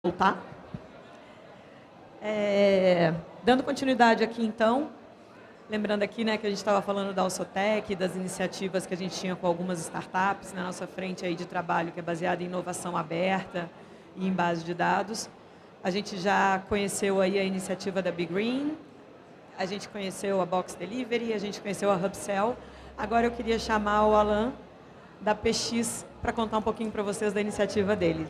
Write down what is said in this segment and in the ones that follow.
Voltar. Dando continuidade aqui, então, lembrando aqui, né, que a gente estava falando da Alsotec, das iniciativas que a gente tinha com algumas startups na nossa frente aí de trabalho, que é baseada em inovação aberta e em base de dados. A gente já conheceu aí a iniciativa da Big Green, a gente conheceu a Box Delivery, a gente conheceu a Hubcell. Agora eu queria chamar o Alan da PX para contar um pouquinho para vocês da iniciativa dele.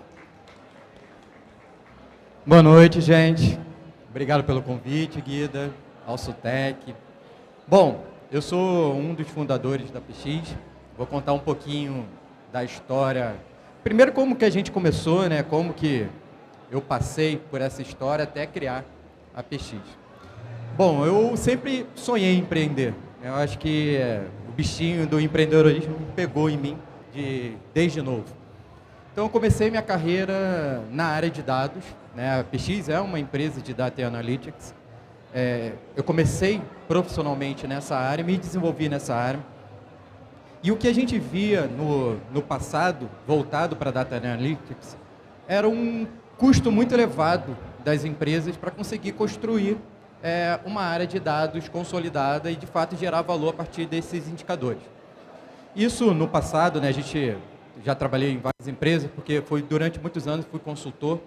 Boa noite, gente. Obrigado pelo convite, Guida, Alsotec. Bom, eu sou um dos fundadores da PX. Vou contar um pouquinho da história. Primeiro, como que a gente começou, né? Como que eu passei por essa história até criar a PX. Bom, eu sempre sonhei em empreender. Eu acho que o bichinho do empreendedorismo pegou em mim desde novo. Então, eu comecei minha carreira na área de dados, né? A PX é uma empresa de Data Analytics. Eu comecei profissionalmente nessa área, me desenvolvi nessa área. E o que a gente via no passado, voltado para Data Analytics, era um custo muito elevado das empresas para conseguir construir uma área de dados consolidada e, de fato, gerar valor a partir desses indicadores. Isso, no passado, né, a gente já trabalhei em várias empresas, porque durante muitos anos fui consultor.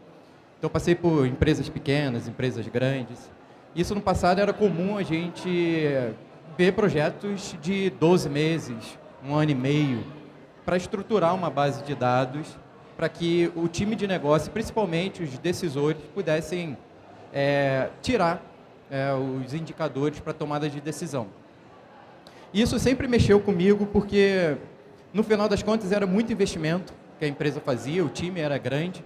Então, passei por empresas pequenas, empresas grandes. Isso, no passado, era comum a gente ver projetos de 12 meses, 1 ano e meio, para estruturar uma base de dados, para que o time de negócio, principalmente os decisores, pudessem tirar os indicadores para tomada de decisão. Isso sempre mexeu comigo, porque, no final das contas, era muito investimento que a empresa fazia, o time era grande,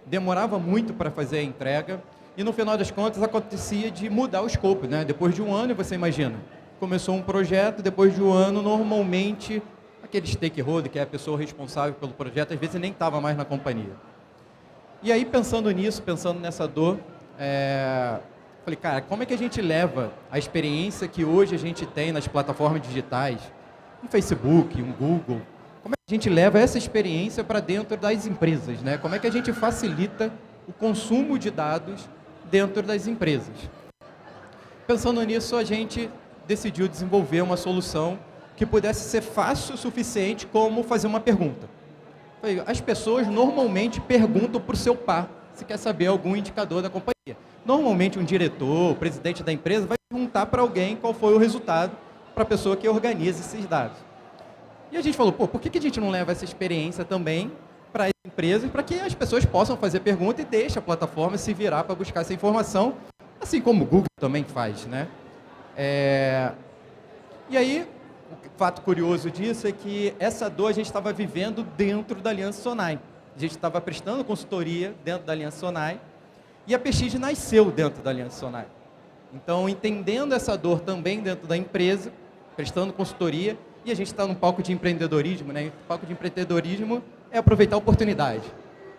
demorava muito para fazer a entrega, e, no final das contas, acontecia de mudar o escopo, né? Depois de 1 ano, você imagina, começou um projeto, depois de 1 ano, normalmente, aquele stakeholder, que é a pessoa responsável pelo projeto, às vezes nem estava mais na companhia. E aí, pensando nisso, pensando nessa dor, falei, cara, como é que a gente leva a experiência que hoje a gente tem nas plataformas digitais, um Facebook, um Google, como é que a gente leva essa experiência para dentro das empresas, né? Como é que a gente facilita o consumo de dados dentro das empresas? Pensando nisso, a gente decidiu desenvolver uma solução que pudesse ser fácil o suficiente como fazer uma pergunta. As pessoas normalmente perguntam para o seu par se quer saber algum indicador da companhia. Normalmente um diretor, o presidente da empresa vai perguntar para alguém qual foi o resultado para a pessoa que organiza esses dados. E a gente falou, por que a gente não leva essa experiência também para as empresas, para que as pessoas possam fazer pergunta e deixe a plataforma se virar para buscar essa informação, assim como o Google também faz, né? E aí, o fato curioso disso é que essa dor a gente estava vivendo dentro da Aliança Sonai. A gente estava prestando consultoria dentro da Aliança Sonai e a PX nasceu dentro da Aliança Sonai. Então, entendendo essa dor também dentro da empresa, prestando consultoria, e a gente está num palco de empreendedorismo, né? O palco de empreendedorismo é aproveitar a oportunidade,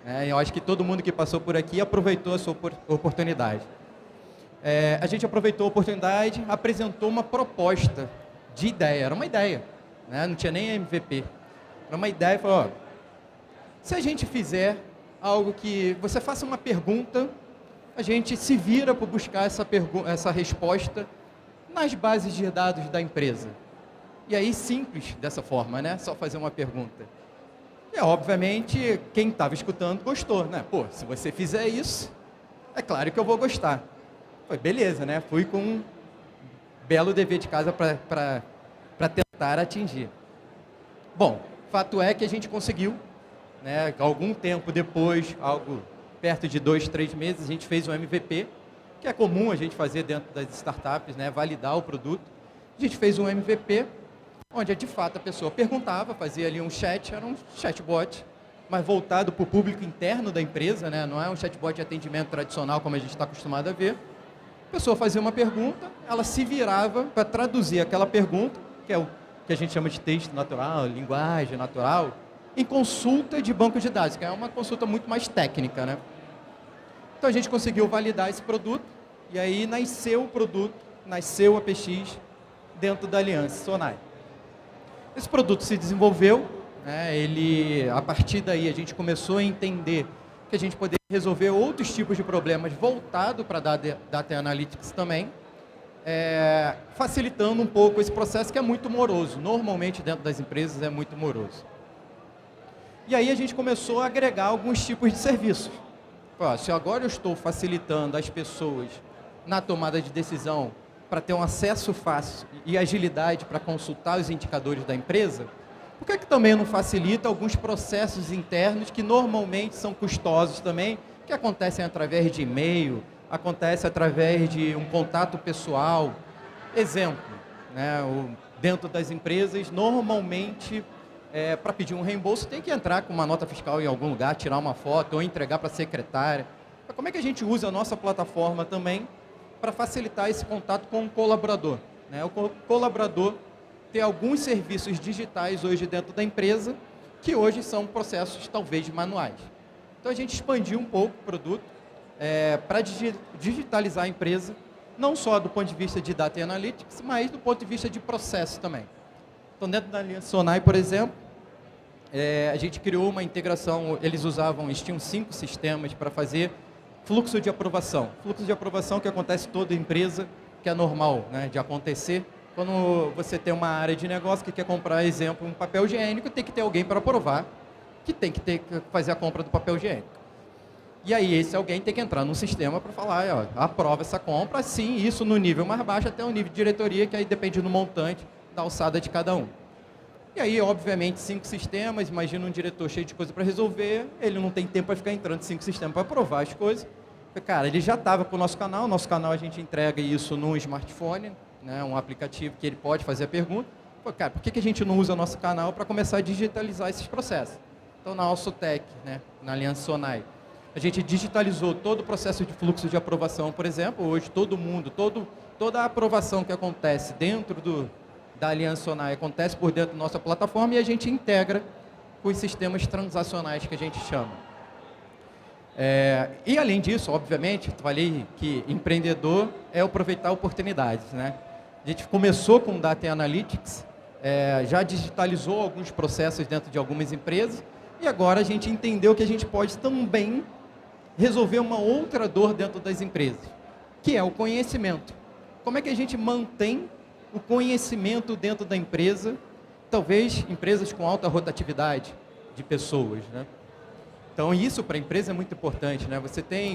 né? Eu acho que todo mundo que passou por aqui aproveitou a sua oportunidade. A gente aproveitou a oportunidade, apresentou uma proposta de ideia, era uma ideia, né? Não tinha nem MVP. Era uma ideia, falou, se a gente fizer algo que você faça uma pergunta, a gente se vira para buscar essa resposta nas bases de dados da empresa. E aí, simples dessa forma, né? Só fazer uma pergunta. E, obviamente, quem estava escutando gostou, né? Se você fizer isso, é claro que eu vou gostar. Foi beleza, né? Fui com um belo dever de casa para tentar atingir. Bom, fato é que a gente conseguiu, né? Algum tempo depois, algo perto de 2, 3 meses, a gente fez um MVP, que é comum a gente fazer dentro das startups, né? Validar o produto. A gente fez um MVP, onde de fato a pessoa perguntava, fazia ali um chat, era um chatbot, mas voltado para o público interno da empresa, né? Não é um chatbot de atendimento tradicional como a gente está acostumado a ver. A pessoa fazia uma pergunta, ela se virava para traduzir aquela pergunta, que é o que a gente chama de texto natural, linguagem natural, em consulta de banco de dados, que é uma consulta muito mais técnica, né? Então a gente conseguiu validar esse produto, e aí nasceu o produto, nasceu a PX dentro da Aliança Sonai. Esse produto se desenvolveu, né? A partir daí a gente começou a entender que a gente poderia resolver outros tipos de problemas voltado para Data Analytics também, facilitando um pouco esse processo que é muito moroso. Normalmente, dentro das empresas, é muito moroso. E aí a gente começou a agregar alguns tipos de serviços. Se agora eu estou facilitando as pessoas na tomada de decisão para ter um acesso fácil e agilidade para consultar os indicadores da empresa, por que também não facilita alguns processos internos que normalmente são custosos também, que acontecem através de e-mail, acontece através de um contato pessoal? Exemplo, né, dentro das empresas, normalmente, para pedir um reembolso, tem que entrar com uma nota fiscal em algum lugar, tirar uma foto ou entregar para a secretária. Mas como é que a gente usa a nossa plataforma também para facilitar esse contato com o colaborador, né? O colaborador tem alguns serviços digitais hoje dentro da empresa, que hoje são processos talvez manuais. Então a gente expandiu um pouco o produto para digitalizar a empresa, não só do ponto de vista de Data Analytics, mas do ponto de vista de processo também. Então dentro da Aliança Sonai, por exemplo, a gente criou uma integração, eles tinham 5 sistemas para fazer fluxo de aprovação. Fluxo de aprovação que acontece em toda empresa, que é normal, né, de acontecer. Quando você tem uma área de negócio que quer comprar, exemplo, um papel higiênico, tem que ter alguém para aprovar, que tem que fazer a compra do papel higiênico. E aí esse alguém tem que entrar no sistema para falar, aprova essa compra, sim, isso no nível mais baixo até o nível de diretoria, que aí depende do montante, da alçada de cada um. E aí, obviamente, 5 sistemas, imagina um diretor cheio de coisa para resolver, ele não tem tempo para ficar entrando em 5 sistemas para aprovar as coisas. Cara, ele já estava com o nosso canal a gente entrega isso num smartphone, né, um aplicativo que ele pode fazer a pergunta. Cara, por que a gente não usa o nosso canal para começar a digitalizar esses processos? Então, na Alsotec, né, na Aliança Sonai, a gente digitalizou todo o processo de fluxo de aprovação, por exemplo. Hoje, toda a aprovação que acontece dentro da Aliança Sonai acontece por dentro da nossa plataforma e a gente integra com os sistemas transacionais que a gente chama. E além disso, obviamente, falei que empreendedor é aproveitar oportunidades, né? A gente começou com Data Analytics, já digitalizou alguns processos dentro de algumas empresas e agora a gente entendeu que a gente pode também resolver uma outra dor dentro das empresas, que é o conhecimento. Como é que a gente mantém o conhecimento dentro da empresa, talvez empresas com alta rotatividade de pessoas, né? Então, isso para a empresa é muito importante, né?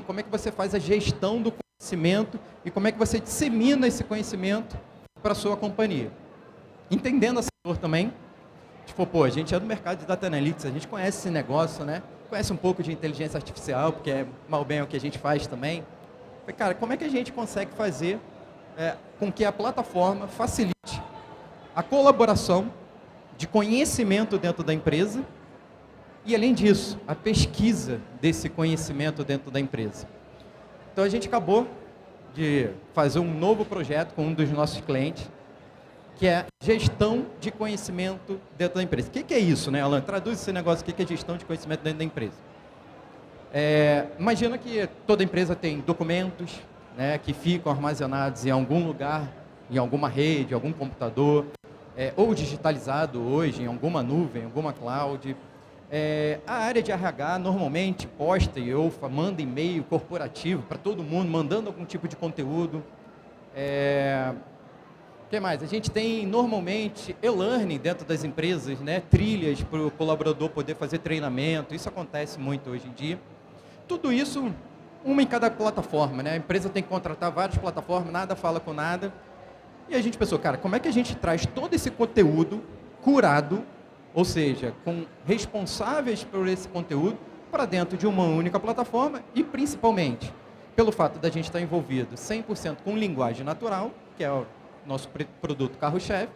Como é que você faz a gestão do conhecimento e como é que você dissemina esse conhecimento para a sua companhia. Entendendo essa dor também, a gente é do mercado de Data Analytics, a gente conhece esse negócio, né? Conhece um pouco de inteligência artificial, porque é mal bem o que a gente faz também. Cara, como é que a gente consegue fazer com que a plataforma facilite a colaboração de conhecimento dentro da empresa e, além disso, a pesquisa desse conhecimento dentro da empresa. Então, a gente acabou de fazer um novo projeto com um dos nossos clientes, que é gestão de conhecimento dentro da empresa. O que é isso, né, Alan? Traduz esse negócio, o que é gestão de conhecimento dentro da empresa. Imagina que toda empresa tem documentos, né, que ficam armazenados em algum lugar, em alguma rede, algum computador, ou digitalizado hoje em alguma nuvem, alguma cloud. A área de RH normalmente posta ou manda e-mail corporativo para todo mundo, mandando algum tipo de conteúdo. O que mais? A gente tem normalmente e-learning dentro das empresas, né, trilhas para o colaborador poder fazer treinamento, isso acontece muito hoje em dia. Tudo isso, uma em cada plataforma, né? A empresa tem que contratar várias plataformas, nada fala com nada. E a gente pensou, cara, como é que a gente traz todo esse conteúdo curado, ou seja, com responsáveis por esse conteúdo, para dentro de uma única plataforma e, principalmente, pelo fato da gente estar envolvido 100% com linguagem natural, que é o nosso produto carro-chefe,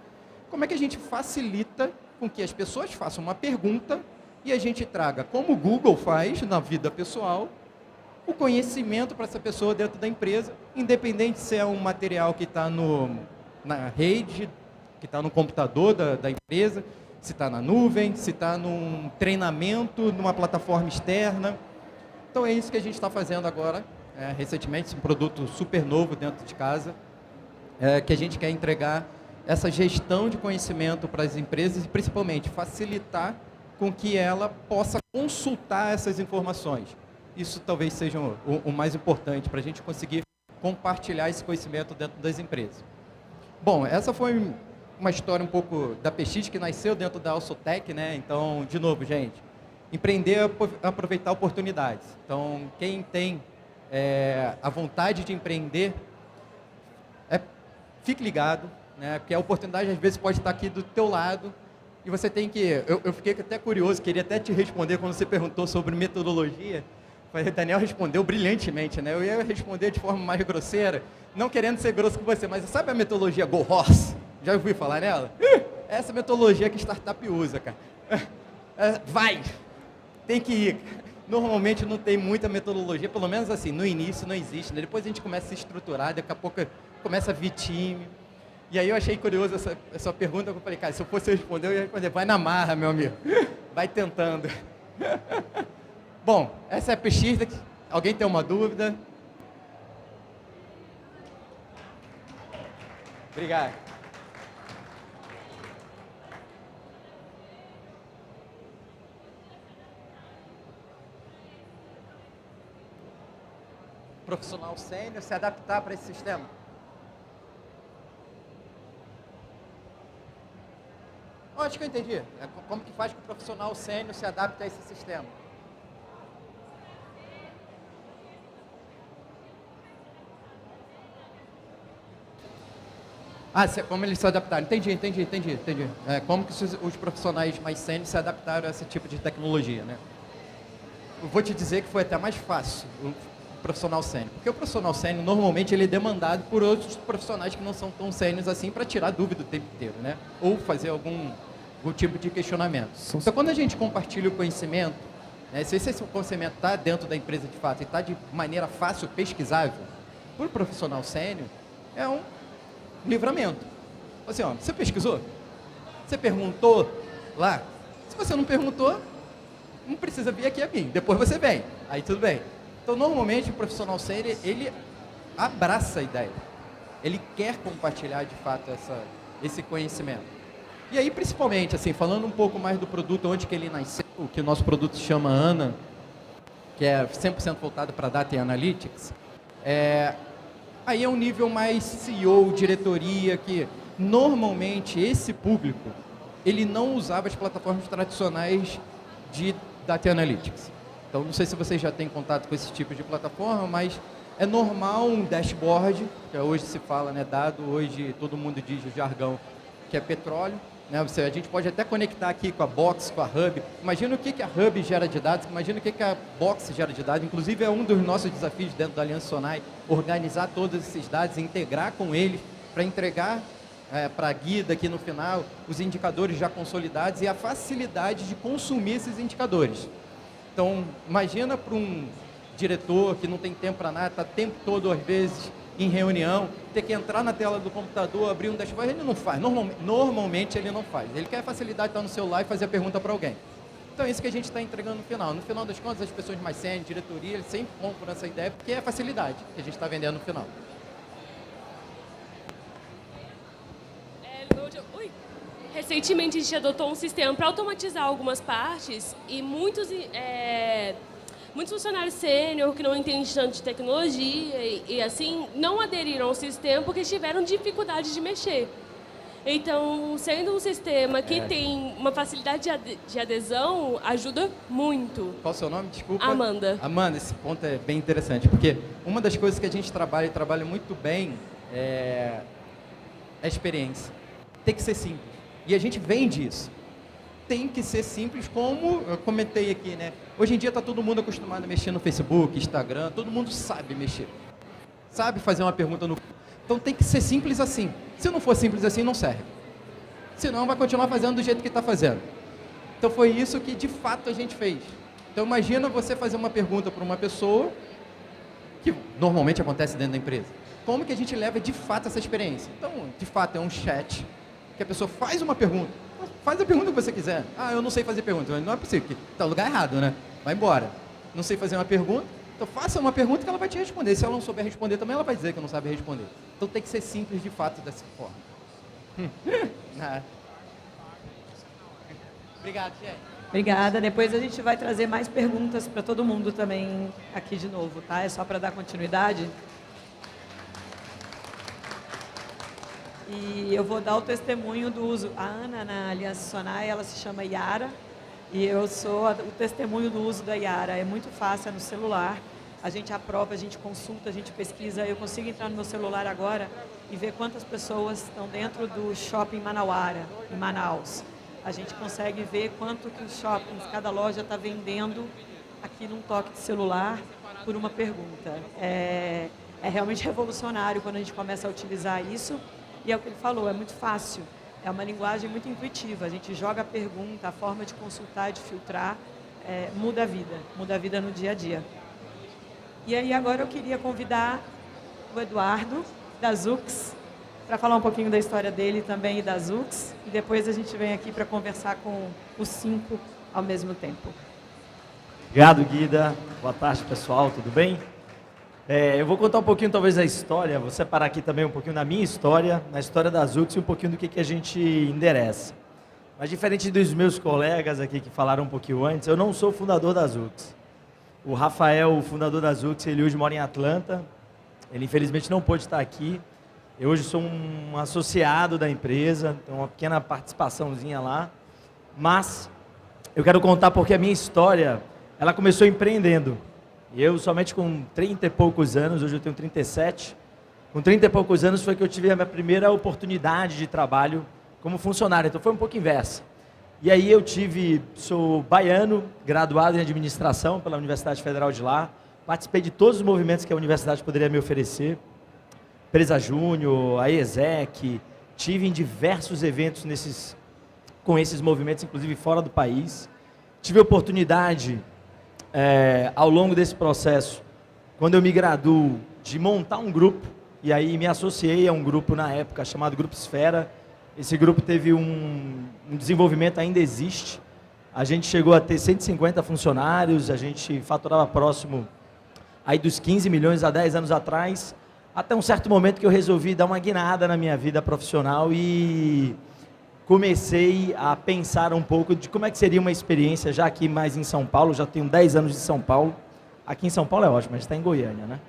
como é que a gente facilita com que as pessoas façam uma pergunta e a gente traga, como o Google faz na vida pessoal, o conhecimento para essa pessoa dentro da empresa, independente se é um material que está na rede, que está no computador da empresa, se está na nuvem, se está num treinamento, numa plataforma externa. Então é isso que a gente está fazendo agora, recentemente, um produto super novo dentro de casa, que a gente quer entregar essa gestão de conhecimento para as empresas e principalmente facilitar com que ela possa consultar essas informações. isso talvez seja o mais importante para a gente conseguir compartilhar esse conhecimento dentro das empresas. Bom, essa foi uma história um pouco da PX, que nasceu dentro da Alsotec, né? Então, de novo, gente, empreender é aproveitar oportunidades. Então, quem tem a vontade de empreender, fique ligado, né? Porque a oportunidade às vezes pode estar aqui do teu lado e você tem que... Eu fiquei até curioso, queria até te responder quando você perguntou sobre metodologia. O Daniel respondeu brilhantemente, né? Eu ia responder de forma mais grosseira, não querendo ser grosso com você, mas sabe a metodologia Go Horse? Já ouviu falar nela? Essa metodologia que startup usa, cara. Vai! Tem que ir. Normalmente não tem muita metodologia, pelo menos assim, no início não existe, né? Depois a gente começa a se estruturar, daqui a pouco começa a vir time. E aí eu achei curioso essa pergunta, eu falei, cara, se eu fosse responder, eu ia responder, vai na marra, meu amigo. Vai tentando. Bom, essa é a PX. Alguém tem uma dúvida? Obrigado. Profissional sênior, se adaptar para esse sistema? Acho que eu entendi. Como que faz que o profissional sênior se adapte a esse sistema? Como eles se adaptaram. Entendi. Como que os profissionais mais sênios se adaptaram a esse tipo de tecnologia, né? Eu vou te dizer que foi até mais fácil o profissional sênior. Porque o profissional sênior, normalmente, ele é demandado por outros profissionais que não são tão sênios assim para tirar dúvida o tempo inteiro, né? Ou fazer algum tipo de questionamento. Então, quando a gente compartilha o conhecimento, né, se esse conhecimento está dentro da empresa de fato e está de maneira fácil, pesquisável, para o profissional sênior, é um livramento. Assim, ó, você pesquisou? Você perguntou lá? Se você não perguntou, não precisa vir aqui a mim. Depois você vem. Aí tudo bem. Então, normalmente, o profissional sênior, ele abraça a ideia. Ele quer compartilhar, de fato, esse conhecimento. E aí, principalmente, assim, falando um pouco mais do produto, onde que ele nasceu, que o nosso produto se chama ANA, que é 100% voltado para Data e Analytics, aí é um nível mais CEO, diretoria, que normalmente esse público, ele não usava as plataformas tradicionais de Data e Analytics. Então, não sei se vocês já têm contato com esse tipo de plataforma, mas é normal um dashboard, que hoje se fala, né, dado, hoje todo mundo diz o jargão, que é petróleo. Né? A gente pode até conectar aqui com a Box, com a Hub. Imagina o que a Hub gera de dados, imagina o que a Box gera de dados. Inclusive, é um dos nossos desafios dentro da Aliança Sonai, organizar todos esses dados, integrar com eles, para entregar para a guida aqui no final, os indicadores já consolidados e a facilidade de consumir esses indicadores. Então, imagina para um diretor que não tem tempo para nada, está o tempo todo, às vezes, em reunião, ter que entrar na tela do computador, abrir um dashboard, ele não faz. Normalmente ele não faz. Ele quer a facilidade de estar no celular e fazer a pergunta para alguém. Então é isso que a gente está entregando no final. No final das contas, as pessoas mais sérias, diretoria, eles sempre compram essa ideia, porque é a facilidade que a gente está vendendo no final. Recentemente a gente adotou um sistema para automatizar algumas partes e muitos funcionários sênior que não entendem tanto de tecnologia e assim não aderiram ao sistema porque tiveram dificuldade de mexer. Então, sendo um sistema que tem uma facilidade de adesão, ajuda muito. Qual o seu nome? Desculpa. Amanda. Amanda, esse ponto é bem interessante, porque uma das coisas que a gente trabalha muito bem é a experiência. Tem que ser simples. E a gente vende isso. Tem que ser simples, como eu comentei aqui, né? Hoje em dia está todo mundo acostumado a mexer no Facebook, Instagram, todo mundo sabe mexer. Sabe fazer uma pergunta no... Então tem que ser simples assim. Se não for simples assim, não serve. Senão vai continuar fazendo do jeito que está fazendo. Então foi isso que de fato a gente fez. Então imagina você fazer uma pergunta para uma pessoa, que normalmente acontece dentro da empresa. Como que a gente leva de fato essa experiência? Então, de fato, é um chat que a pessoa faz uma pergunta. Faz a pergunta que você quiser. Eu não sei fazer pergunta. Não é possível, porque está no lugar errado, né? Vai embora. Não sei fazer uma pergunta. Então faça uma pergunta que ela vai te responder. Se ela não souber responder também, ela vai dizer que não sabe responder. Então tem que ser simples de fato dessa forma. Obrigado, gente. Obrigada. Depois a gente vai trazer mais perguntas para todo mundo também aqui de novo, tá? É só para dar continuidade. E eu vou dar o testemunho do uso. A Ana, na Aliança Sonai, ela se chama Yara, e eu sou o testemunho do uso da Yara. É muito fácil, é no celular. A gente aprova, a gente consulta, a gente pesquisa. Eu consigo entrar no meu celular agora e ver quantas pessoas estão dentro do shopping Manauara, em Manaus. A gente consegue ver quanto que os shoppings, cada loja está vendendo aqui num toque de celular por uma pergunta. É realmente revolucionário quando a gente começa a utilizar isso. E é o que ele falou, é muito fácil. É uma linguagem muito intuitiva. A gente joga a pergunta, a forma de consultar, de filtrar, muda a vida no dia a dia. E aí agora eu queria convidar o Eduardo, da Zux, para falar um pouquinho da história dele também e da Zux. E depois a gente vem aqui para conversar com os 5 ao mesmo tempo. Obrigado, Guida. Boa tarde, pessoal. Tudo bem? Eu vou contar um pouquinho, talvez, da história. Vou separar aqui também um pouquinho da minha história, na história da Zux e um pouquinho do que a gente endereça. Mas diferente dos meus colegas aqui que falaram um pouquinho antes, eu não sou o fundador da Zux. O Rafael, o fundador da Zux, ele hoje mora em Atlanta. Ele, infelizmente, não pôde estar aqui. Eu hoje sou um associado da empresa, tenho uma pequena participaçãozinha lá. Mas eu quero contar porque a minha história, ela começou empreendendo. E eu, somente com 30 e poucos anos, hoje eu tenho 37, com 30 e poucos anos foi que eu tive a minha primeira oportunidade de trabalho como funcionário. Então foi um pouco inversa. E aí sou baiano, graduado em administração pela Universidade Federal de lá, participei de todos os movimentos que a universidade poderia me oferecer, Empresa Júnior, a ESEC, tive em diversos eventos com esses movimentos, inclusive fora do país. Tive a oportunidade, ao longo desse processo, quando eu me graduo, de montar um grupo, e aí me associei a um grupo na época chamado Grupo Esfera. Esse grupo teve um desenvolvimento, ainda existe. A gente chegou a ter 150 funcionários, a gente faturava próximo aí dos 15 milhões há 10 anos atrás, até um certo momento que eu resolvi dar uma guinada na minha vida profissional e comecei a pensar um pouco de como é que seria uma experiência, já aqui mais em São Paulo, já tenho 10 anos de São Paulo. Aqui em São Paulo é ótimo, a gente está em Goiânia, né?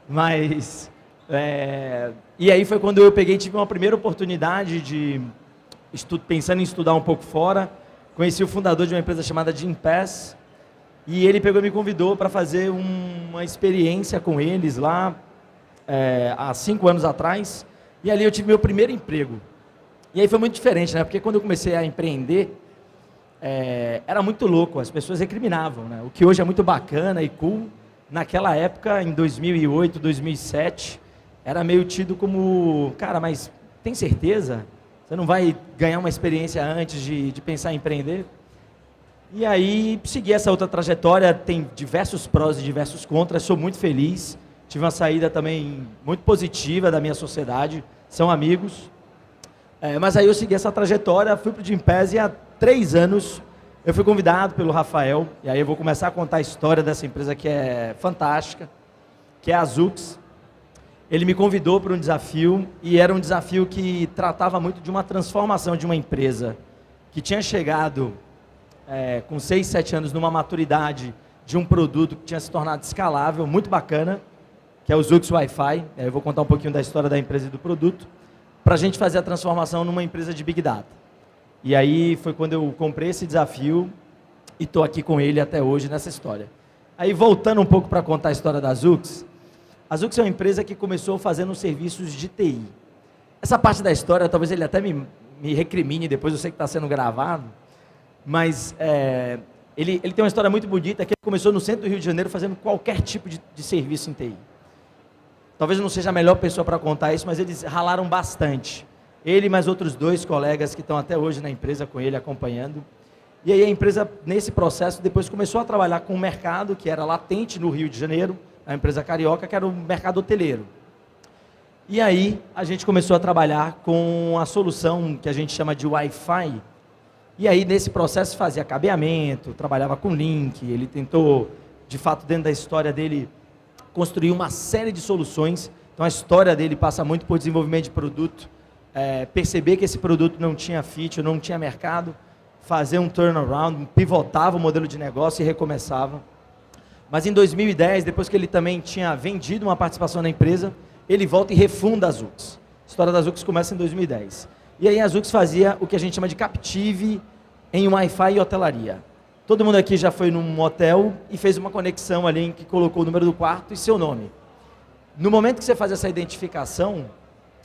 Mas... E aí foi quando eu tive uma primeira oportunidade de, pensando em estudar um pouco fora, conheci o fundador de uma empresa chamada Gympass, e ele pegou e me convidou para fazer uma experiência com eles lá, há 5 anos atrás, e ali eu tive meu primeiro emprego. E aí foi muito diferente, né? Porque quando eu comecei a empreender, era muito louco, as pessoas recriminavam, né? O que hoje é muito bacana e cool, naquela época, em 2008, 2007, era meio tido como, cara, mas tem certeza? Você não vai ganhar uma experiência antes de pensar em empreender? E aí, segui essa outra trajetória, tem diversos prós e diversos contras, sou muito feliz. Tive uma saída também muito positiva da minha sociedade, são amigos. Mas aí eu segui essa trajetória, fui para o Gympass e há 3 anos eu fui convidado pelo Rafael, e aí eu vou começar a contar a história dessa empresa que é fantástica, que é a Zux. Ele me convidou para um desafio, e era um desafio que tratava muito de uma transformação de uma empresa que tinha chegado com 6, 7 anos numa maturidade de um produto que tinha se tornado escalável, muito bacana, que é o Zux Wi-Fi. Eu vou contar um pouquinho da história da empresa e do produto, para a gente fazer a transformação numa empresa de Big Data. E aí foi quando eu comprei esse desafio e estou aqui com ele até hoje nessa história. Aí voltando um pouco para contar a história da Zux, a Zux é uma empresa que começou fazendo serviços de TI. Essa parte da história, talvez ele até me recrimine depois, eu sei que está sendo gravado, mas ele tem uma história muito bonita, que ele começou no centro do Rio de Janeiro fazendo qualquer tipo de serviço em TI. Talvez eu não seja a melhor pessoa para contar isso, mas eles ralaram bastante. Ele e mais outros 2 colegas que estão até hoje na empresa com ele, acompanhando. E aí a empresa, nesse processo, depois começou a trabalhar com um mercado que era latente no Rio de Janeiro, a empresa carioca, que era o mercado hoteleiro. E aí a gente começou a trabalhar com a solução que a gente chama de Wi-Fi. E aí nesse processo fazia cabeamento, trabalhava com link, ele tentou, de fato, dentro da história dele, construir uma série de soluções. Então a história dele passa muito por desenvolvimento de produto, perceber que esse produto não tinha feature, não tinha mercado, fazer um turnaround, pivotava o modelo de negócio e recomeçava. Mas em 2010, depois que ele também tinha vendido uma participação na empresa, ele volta e refunda a Zux. A história da Zux começa em 2010. E aí a Zux fazia o que a gente chama de captive em Wi-Fi e hotelaria. Todo mundo aqui já foi num hotel e fez uma conexão ali em que colocou o número do quarto e seu nome. No momento que você faz essa identificação,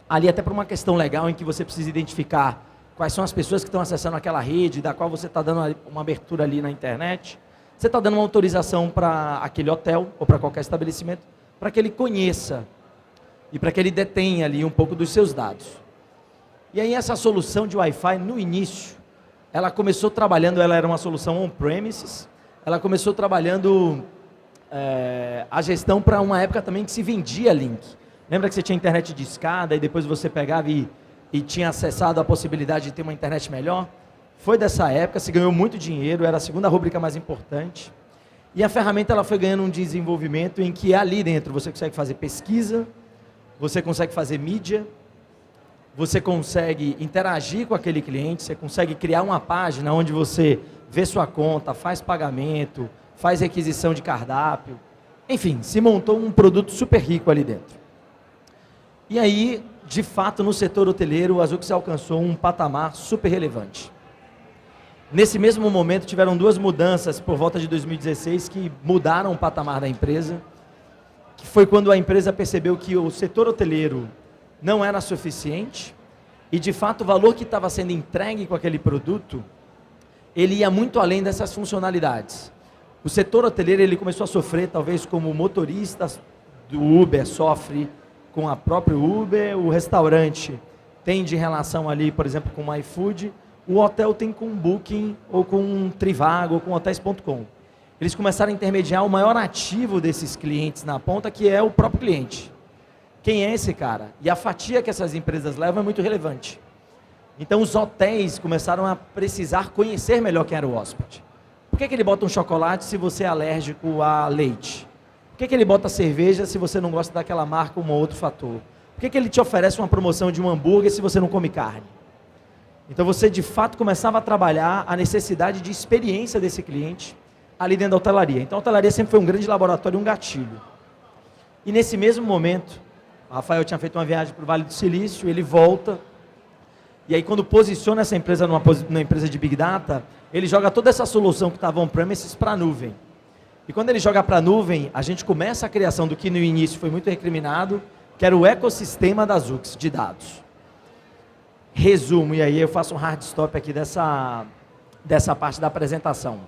ali até por uma questão legal em que você precisa identificar quais são as pessoas que estão acessando aquela rede, da qual você está dando uma abertura ali na internet, você está dando uma autorização para aquele hotel ou para qualquer estabelecimento, para que ele conheça e para que ele detenha ali um pouco dos seus dados. E aí essa solução de Wi-Fi, no início, ela começou trabalhando, ela era uma solução on-premises, ela começou trabalhando a gestão para uma época também que se vendia link. Lembra que você tinha internet de escada e depois você pegava e tinha acessado a possibilidade de ter uma internet melhor? Foi dessa época, se ganhou muito dinheiro, era a segunda rúbrica mais importante. E a ferramenta ela foi ganhando um desenvolvimento em que ali dentro você consegue fazer pesquisa, você consegue fazer mídia, você consegue interagir com aquele cliente, você consegue criar uma página onde você vê sua conta, faz pagamento, faz requisição de cardápio. Enfim, se montou um produto super rico ali dentro. E aí, de fato, no setor hoteleiro, a Zux alcançou um patamar super relevante. Nesse mesmo momento, tiveram duas mudanças por volta de 2016 que mudaram o patamar da empresa, que foi quando a empresa percebeu que o setor hoteleiro não era suficiente e, de fato, o valor que estava sendo entregue com aquele produto, ele ia muito além dessas funcionalidades. O setor hoteleiro ele começou a sofrer, talvez como motoristas do Uber sofre com a própria Uber, o restaurante tem de relação ali, por exemplo, com o iFood, o hotel tem com Booking, ou com Trivago, ou com Hotels.com. Eles começaram a intermediar o maior ativo desses clientes na ponta, que é o próprio cliente. Quem é esse cara? E a fatia que essas empresas levam é muito relevante. Então os hotéis começaram a precisar conhecer melhor quem era o hóspede. Por que ele bota um chocolate se você é alérgico a leite? Por que ele bota cerveja se você não gosta daquela marca ou um outro fator? Por que ele te oferece uma promoção de um hambúrguer se você não come carne? Então você de fato começava a trabalhar a necessidade de experiência desse cliente ali dentro da hotelaria. Então a hotelaria sempre foi um grande laboratório, um gatilho. E nesse mesmo momento, o Rafael tinha feito uma viagem para o Vale do Silício, ele volta, e aí quando posiciona essa empresa numa empresa de Big Data, ele joga toda essa solução que estava on-premises para a nuvem. E quando ele joga para a nuvem, a gente começa a criação do que no início foi muito recriminado, que era o ecossistema da Zux, de dados. Resumo, e aí eu faço um hard stop aqui dessa parte da apresentação.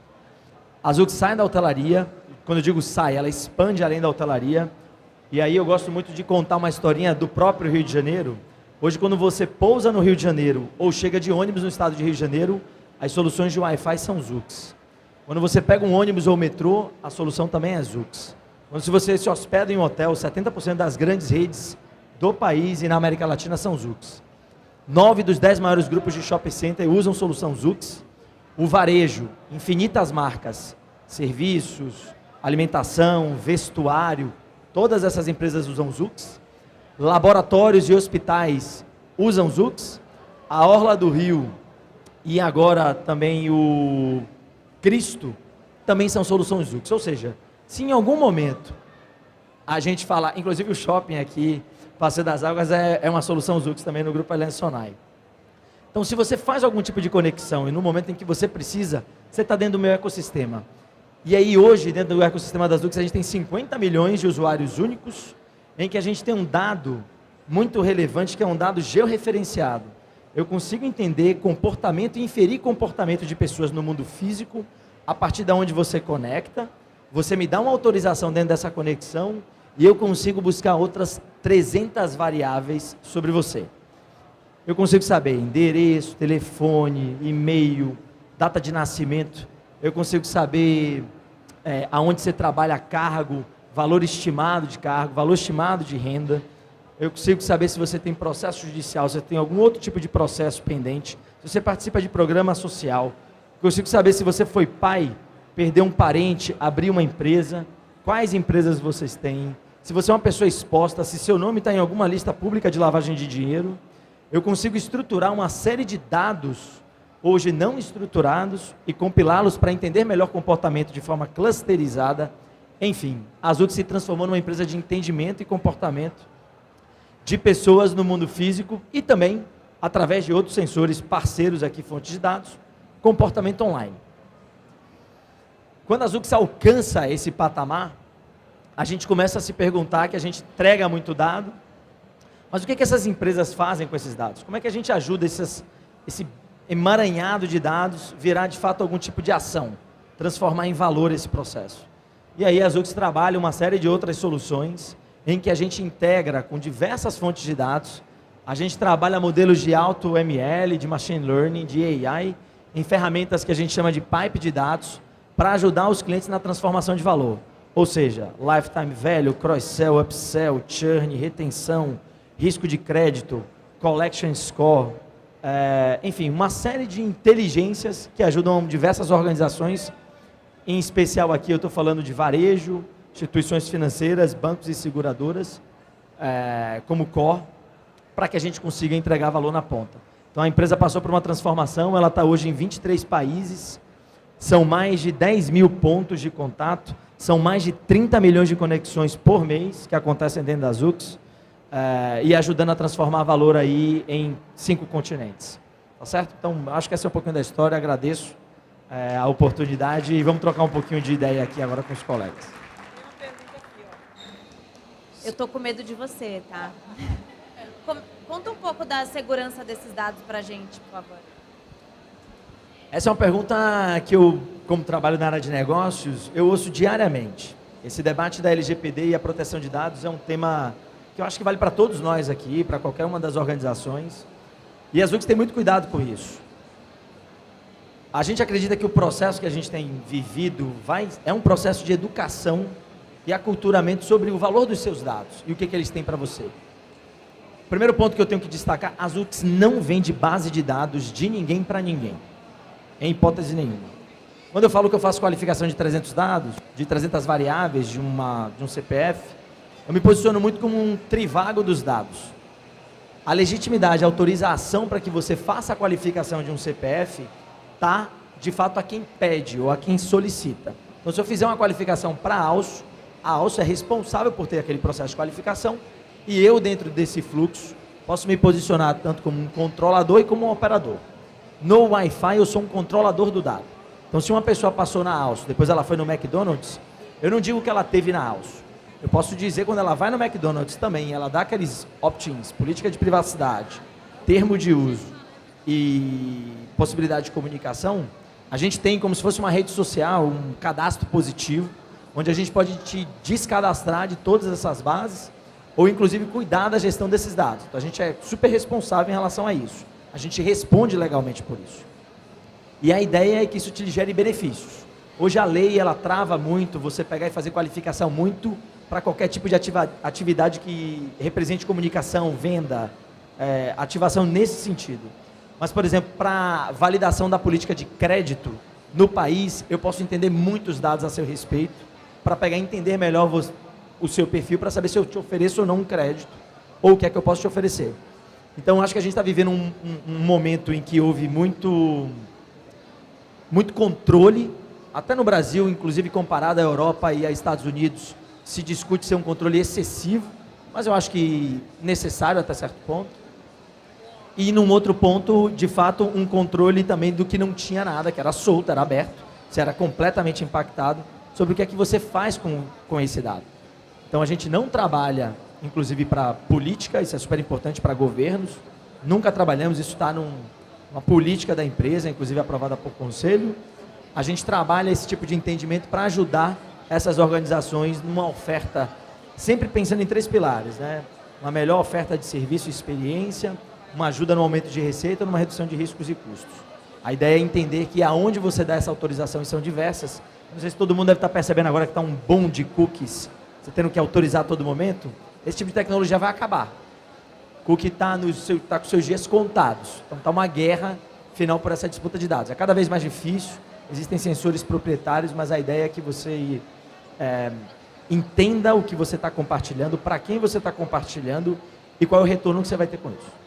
A Zux sai da hotelaria, quando eu digo sai, ela expande além da hotelaria, e aí eu gosto muito de contar uma historinha do próprio Rio de Janeiro. Hoje, quando você pousa no Rio de Janeiro, ou chega de ônibus no estado de Rio de Janeiro, as soluções de Wi-Fi são Zux. Quando você pega um ônibus ou metrô, a solução também é Zux. Quando você se hospeda em um hotel, 70% das grandes redes do país e na América Latina são Zux. 9 dos 10 maiores grupos de shopping center usam solução Zux. O varejo, infinitas marcas, serviços, alimentação, vestuário, todas essas empresas usam Zux. Laboratórios e hospitais usam Zux. A Orla do Rio e agora também o Cristo também são soluções Zux. Ou seja, se em algum momento a gente falar, inclusive o shopping aqui, Passeio das Águas é uma solução Zux também no grupo Allianz Sonai. Então, se você faz algum tipo de conexão e no momento em que você precisa, você está dentro do meu ecossistema. E aí hoje, dentro do ecossistema das Zux, a gente tem 50 milhões de usuários únicos, em que a gente tem um dado muito relevante, que é um dado georreferenciado. Eu consigo entender comportamento e inferir comportamento de pessoas no mundo físico, a partir de onde você conecta, você me dá uma autorização dentro dessa conexão, e eu consigo buscar outras 300 variáveis sobre você. Eu consigo saber endereço, telefone, e-mail, data de nascimento. Eu consigo saber aonde você trabalha, cargo, valor estimado de cargo, valor estimado de renda. Eu consigo saber se você tem processo judicial, se você tem algum outro tipo de processo pendente, se você participa de programa social. Eu consigo saber se você foi pai, perdeu um parente, abriu uma empresa, quais empresas vocês têm, se você é uma pessoa exposta, se seu nome está em alguma lista pública de lavagem de dinheiro. Eu consigo estruturar uma série de dados hoje não estruturados, e compilá-los para entender melhor o comportamento de forma clusterizada. Enfim, a Zux se transformou numa empresa de entendimento e comportamento de pessoas no mundo físico e também, através de outros sensores parceiros aqui, fontes de dados, comportamento online. Quando a Zux alcança esse patamar, a gente começa a se perguntar que a gente entrega muito dado, mas o que essas empresas fazem com esses dados? Como é que a gente ajuda esse emaranhado de dados virar de fato algum tipo de ação, transformar em valor esse processo? E aí a Zux trabalha uma série de outras soluções em que a gente integra com diversas fontes de dados, a gente trabalha modelos de alto ML, de machine learning, de AI, em ferramentas que a gente chama de pipe de dados, para ajudar os clientes na transformação de valor. Ou seja, lifetime value, cross-sell, upsell, churn, retenção, risco de crédito, collection score, enfim, uma série de inteligências que ajudam diversas organizações. Em especial aqui eu estou falando de varejo, instituições financeiras, bancos e seguradoras, como core, para que a gente consiga entregar valor na ponta. Então a empresa passou por uma transformação, ela está hoje em 23 países, são mais de 10 mil pontos de contato, são mais de 30 milhões de conexões por mês que acontecem dentro da Zux, e ajudando a transformar valor aí em 5 continentes. Tá certo? Então, acho que essa é um pouquinho da história, agradeço a oportunidade e vamos trocar um pouquinho de ideia aqui agora com os colegas. Eu tô com medo de você, tá? Conta um pouco da segurança desses dados pra gente, por favor. Essa é uma pergunta que eu, como trabalho na área de negócios, eu ouço diariamente. Esse debate da LGPD e a proteção de dados é um tema que eu acho que vale para todos nós aqui, para qualquer uma das organizações. E a Zux tem muito cuidado com isso. A gente acredita que o processo que a gente tem vivido é um processo de educação e aculturamento sobre o valor dos seus dados e o que eles têm para você. O primeiro ponto que eu tenho que destacar, a Zux não vende base de dados de ninguém para ninguém. Em hipótese nenhuma. Quando eu falo que eu faço qualificação de 300 dados, de 300 variáveis de um CPF, eu me posiciono muito como um trivago dos dados. A legitimidade, a autorização para que você faça a qualificação de um CPF está, de fato, a quem pede ou a quem solicita. Então, se eu fizer uma qualificação para a ALSO é responsável por ter aquele processo de qualificação e eu, dentro desse fluxo, posso me posicionar tanto como um controlador e como um operador. No Wi-Fi, eu sou um controlador do dado. Então, se uma pessoa passou na ALSO, depois ela foi no McDonald's, eu não digo que ela teve na ALSO. Eu posso dizer, quando ela vai no McDonald's também, ela dá aqueles opt-ins, política de privacidade, termo de uso e possibilidade de comunicação, a gente tem como se fosse uma rede social, um cadastro positivo, onde a gente pode te descadastrar de todas essas bases, ou inclusive cuidar da gestão desses dados. Então, a gente é super responsável em relação a isso. A gente responde legalmente por isso. E a ideia é que isso te gere benefícios. Hoje a lei, ela trava muito você pegar e fazer qualificação muito para qualquer tipo de atividade que represente comunicação, venda, ativação nesse sentido. Mas, por exemplo, para validação da política de crédito no país, eu posso entender muitos dados a seu respeito, para pegar e entender melhor o seu perfil, para saber se eu te ofereço ou não um crédito, ou o que é que eu posso te oferecer. Então, acho que a gente está vivendo um momento em que houve muito controle, até no Brasil, inclusive comparado à Europa e aos Estados Unidos, se discute ser um controle excessivo, mas eu acho que necessário até certo ponto. E num outro ponto, de fato, um controle também do que não tinha nada, que era solto, era aberto, você era completamente impactado sobre o que é que você faz com esse dado. Então, a gente não trabalha, inclusive, para política, isso é super importante para governos, nunca trabalhamos, isso está numa política da empresa, inclusive aprovada por conselho. A gente trabalha esse tipo de entendimento para ajudar essas organizações numa oferta, sempre pensando em 3 pilares, né? Uma melhor oferta de serviço e experiência, uma ajuda no aumento de receita, numa redução de riscos e custos. A ideia é entender que aonde você dá essa autorização, e são diversas, não sei se todo mundo deve estar percebendo agora que está um boom de cookies, você tendo que autorizar a todo momento, esse tipo de tecnologia vai acabar. Cookie está com seus dias contados, então está uma guerra final por essa disputa de dados. É cada vez mais difícil, existem sensores proprietários, mas a ideia é que você entenda o que você está compartilhando, para quem você está compartilhando e qual é o retorno que você vai ter com isso.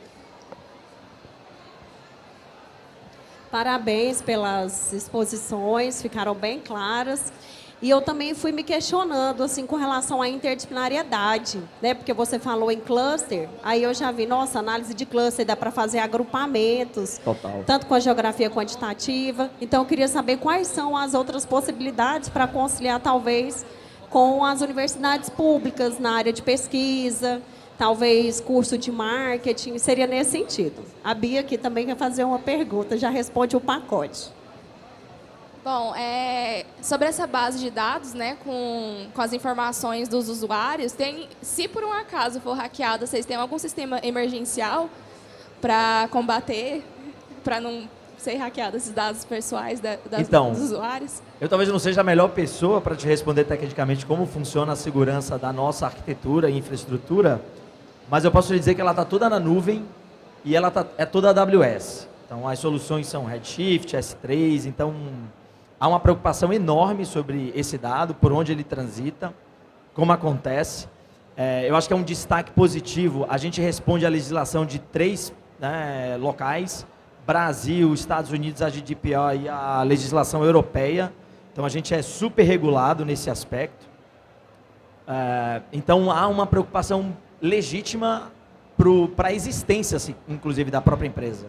Parabéns pelas exposições, ficaram bem claras. E eu também fui me questionando, assim, com relação à interdisciplinariedade, né? Porque você falou em cluster, aí eu já vi, nossa, análise de cluster, dá para fazer agrupamentos. Total. Tanto com a geografia quantitativa. Então, eu queria saber quais são as outras possibilidades para conciliar, talvez, com as universidades públicas na área de pesquisa, talvez curso de marketing, seria nesse sentido. A Bia aqui também quer fazer uma pergunta, já responde o pacote. Bom, sobre essa base de dados, né, com as informações dos usuários, se por um acaso for hackeada, vocês têm algum sistema emergencial para combater, para não ser hackeado esses dados pessoais dos usuários? Eu talvez não seja a melhor pessoa para te responder tecnicamente como funciona a segurança da nossa arquitetura e infraestrutura, mas eu posso lhe dizer que ela está toda na nuvem e ela é toda AWS. Então, as soluções são Redshift, S3, então há uma preocupação enorme sobre esse dado, por onde ele transita, como acontece. Eu acho que é um destaque positivo. A gente responde à legislação de 3 locais, Brasil, Estados Unidos, a GDPR e a legislação europeia. Então, a gente é super regulado nesse aspecto. Então, há uma preocupação legítima para a existência, inclusive, da própria empresa.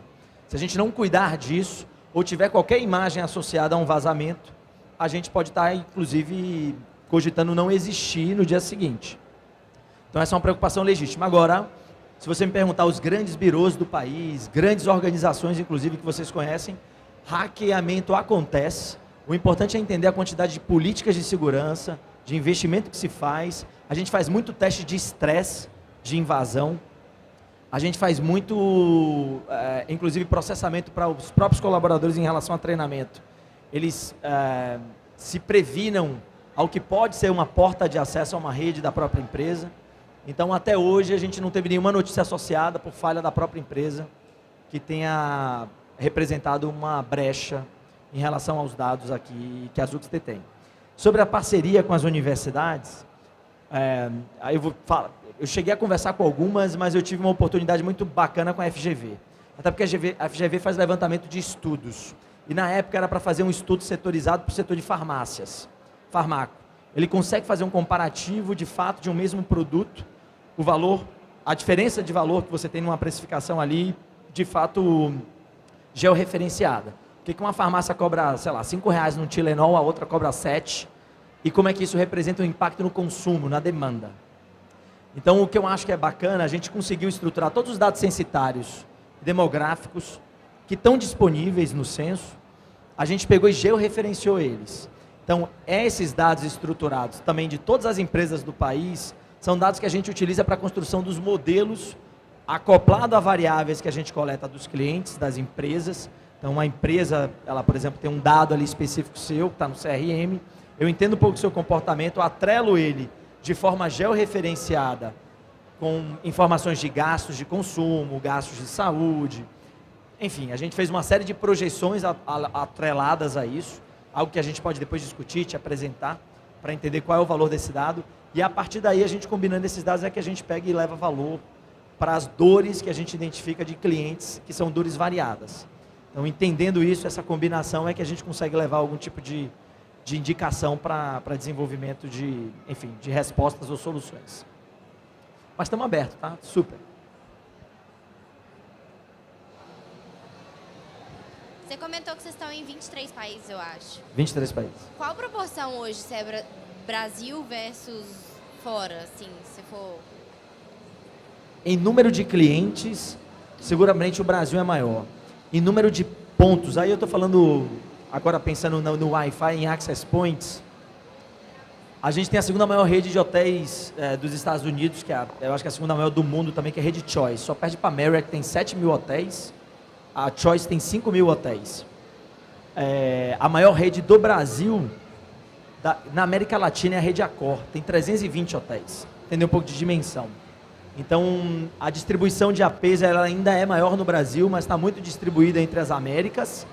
Se a gente não cuidar disso, ou tiver qualquer imagem associada a um vazamento, a gente pode estar, inclusive, cogitando não existir no dia seguinte. Então, essa é uma preocupação legítima. Agora, se você me perguntar os grandes birôs do país, grandes organizações, inclusive, que vocês conhecem, hackeamento acontece. O importante é entender a quantidade de políticas de segurança, de investimento que se faz. A gente faz muito teste de estresse, de invasão. A gente faz muito, inclusive, processamento para os próprios colaboradores em relação a treinamento. Eles se previnam ao que pode ser uma porta de acesso a uma rede da própria empresa. Então, até hoje, a gente não teve nenhuma notícia associada por falha da própria empresa que tenha representado uma brecha em relação aos dados aqui que a Zux detém. Sobre a parceria com as universidades, aí eu cheguei a conversar com algumas, mas eu tive uma oportunidade muito bacana com a FGV. Até porque a FGV faz levantamento de estudos. E na época era para fazer um estudo setorizado para o setor de farmácias. Farmaco. Ele consegue fazer um comparativo, de fato, de um mesmo produto, o valor, a diferença de valor que você tem numa precificação ali, de fato, georreferenciada. Por que uma farmácia cobra, sei lá, R$5 no Tilenol, a outra cobra 7, e como é que isso representa um impacto no consumo, na demanda. Então, o que eu acho que é bacana, a gente conseguiu estruturar todos os dados censitários, demográficos, que estão disponíveis no censo, a gente pegou e georreferenciou eles. Então, esses dados estruturados, também de todas as empresas do país, são dados que a gente utiliza para a construção dos modelos, acoplado a variáveis que a gente coleta dos clientes, das empresas. Então, uma empresa, ela, por exemplo, tem um dado ali específico seu, que está no CRM, eu entendo um pouco do seu comportamento, atrelo ele de forma georreferenciada, com informações de gastos de consumo, gastos de saúde. Enfim, a gente fez uma série de projeções atreladas a isso, algo que a gente pode depois discutir, te apresentar, para entender qual é o valor desse dado. E a partir daí, a gente combinando esses dados, é que a gente pega e leva valor para as dores que a gente identifica de clientes, que são dores variadas. Então, entendendo isso, essa combinação é que a gente consegue levar algum tipo de indicação para desenvolvimento de respostas ou soluções. Mas estamos abertos, tá? Super. Você comentou que vocês estão em 23 países, eu acho. 23 países. Qual proporção hoje, se é Brasil versus fora, assim, se for... Em número de clientes, seguramente o Brasil é maior. Em número de pontos, aí eu estou falando, agora pensando no Wi-Fi, em Access Points, a gente tem a segunda maior rede de hotéis dos Estados Unidos, que eu acho que é a segunda maior do mundo também, que é a rede Choice. Só perde para a Marriott, que tem 7.000 hotéis. A Choice tem 5.000 hotéis. A maior rede do Brasil, na América Latina, é a rede Accor. Tem 320 hotéis. Entendeu um pouco de dimensão. Então, a distribuição de APs ela ainda é maior no Brasil, mas está muito distribuída entre as Américas.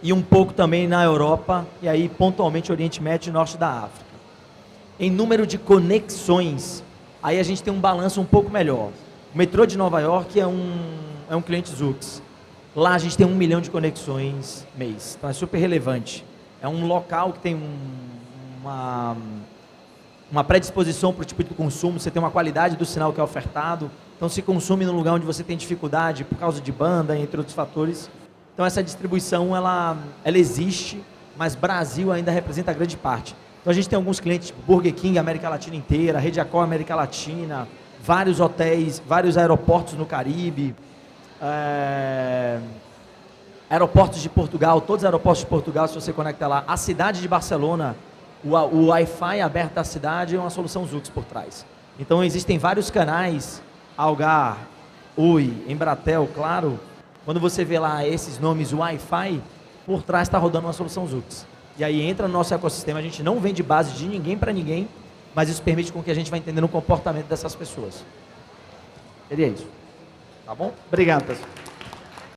E um pouco também na Europa, e aí pontualmente Oriente Médio e Norte da África. Em número de conexões, aí a gente tem um balanço um pouco melhor. O metrô de Nova York é um cliente Zux. Lá a gente tem 1 milhão de conexões mês, então é super relevante. É um local que tem uma predisposição para o tipo de consumo, você tem uma qualidade do sinal que é ofertado, então se consome num lugar onde você tem dificuldade por causa de banda, entre outros fatores. Então essa distribuição, ela existe, mas Brasil ainda representa a grande parte. Então a gente tem alguns clientes, tipo Burger King, América Latina inteira, Rede Accor, América Latina, vários hotéis, vários aeroportos no Caribe, aeroportos de Portugal, todos os aeroportos de Portugal, se você conecta lá, a cidade de Barcelona, o Wi-Fi aberto da cidade é uma solução Zux por trás. Então existem vários canais, Algar, Oi, Embratel, Claro, quando você vê lá esses nomes Wi-Fi, por trás está rodando uma solução Zux. E aí entra no nosso ecossistema, a gente não vende base de ninguém para ninguém, mas isso permite com que a gente vá entendendo o comportamento dessas pessoas. Seria isso. Tá bom? Obrigado, pessoal.